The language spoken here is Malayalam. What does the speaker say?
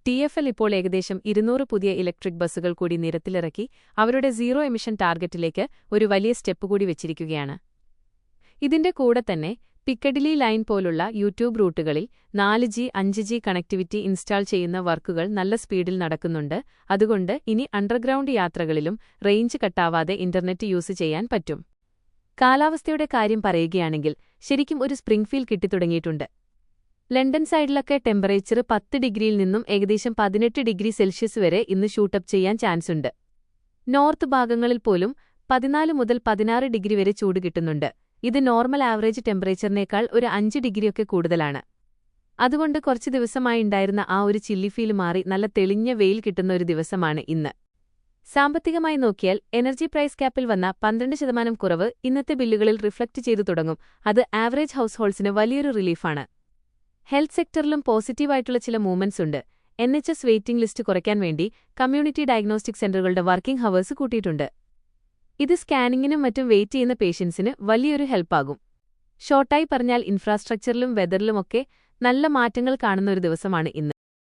TfL ഇപ്പോൾ ഏകദേശം 200 പുതിയ ഇലക്ട്രിക് ബസ്സുകൾ കൂടി നിരത്തിലിറക്കി അവരുടെ സീറോ എമിഷൻ ടാർഗറ്റിലേക്ക് ഒരു വലിയ സ്റ്റെപ്പ് കൂടി വെച്ചിരിക്കുകയാണ്. ഇതിന്റെ കൂടെ തന്നെ പിക്കഡിലി ലൈൻ പോലുള്ള യൂട്യൂബ് റൂട്ടുകളിൽ 4G 5G കണക്ടിവിറ്റി ഇൻസ്റ്റാൾ ചെയ്യുന്ന വർക്കുകൾ നല്ല സ്പീഡിൽ നടക്കുന്നുണ്ട്. അതുകൊണ്ട് ഇനി അണ്ടർഗ്രൗണ്ട് യാത്രകളിലും റേഞ്ച് കട്ടാവാതെ ഇന്റർനെറ്റ് യൂസ് ചെയ്യാൻ പറ്റും. കാലാവസ്ഥയുടെ കാര്യം പറയുകയാണെങ്കിൽ ശരിക്കും ഒരു സ്പ്രിംഗ് ഫീൽ കിട്ടിത്തുടങ്ങിയിട്ടുണ്ട്. ലണ്ടൻ സൈഡിലൊക്കെ ടെമ്പറേച്ചർ 10 ഡിഗ്രിയിൽ നിന്നും ഏകദേശം 18 ഡിഗ്രി സെൽഷ്യസ് വരെ ഇന്ന് ഷൂട്ടപ്പ് ചെയ്യാൻ ചാൻസുണ്ട്. നോർത്ത് ഭാഗങ്ങളിൽ പോലും 14 മുതൽ 16 ഡിഗ്രി വരെ ചൂട് കിട്ടുന്നുണ്ട്. ഇത് നോർമൽ ആവറേജ് ടെമ്പറേച്ചറിനേക്കാൾ ഒരു 5 ഡിഗ്രിയൊക്കെ കൂടുതലാണ്. അതുകൊണ്ട് കുറച്ച് ദിവസമായി ഉണ്ടായിരുന്ന ആ ഒരു ചില്ലി ഫീൽ മാറി നല്ല തെളിഞ്ഞ വെയിൽ കിട്ടുന്ന ഒരു ദിവസമാണ് ഇന്ന്. സാമ്പത്തികമായി നോക്കിയാൽ എനർജി പ്രൈസ് ക്യാപ്പിൽ വന്ന 12% കുറവ് ഇന്നത്തെ ബില്ലുകളിൽ റിഫ്ലക്റ്റ് ചെയ്തു തുടങ്ങും. അത് ആവറേജ് ഹൗസ് ഹോൾഡ്സിന് വലിയൊരു റിലീഫാണ്. ഹെൽത്ത് സെക്ടറിലും പോസിറ്റീവായിട്ടുള്ള ചില മൂവ്മെന്റ്സ് ഉണ്ട്. NHS വെയിറ്റിംഗ് ലിസ്റ്റ് കുറയ്ക്കാൻ വേണ്ടി കമ്മ്യൂണിറ്റി ഡയഗ്നോസ്റ്റിക് സെന്ററുകളുടെ വർക്കിംഗ് ഹവേഴ്സ് കൂട്ടിയിട്ടുണ്ട്. ഇത് സ്കാനിങ്ങിനും മറ്റും വെയിറ്റ് ചെയ്യുന്ന പേഷ്യൻസിന് വലിയൊരു ഹെൽപ്പാകും. ഷോർട്ടായി പറഞ്ഞാൽ ഇൻഫ്രാസ്ട്രക്ചറിലും വെതറിലുമൊക്കെ നല്ല മാറ്റങ്ങൾ കാണുന്ന ഒരു ദിവസമാണ് ഇന്ന്.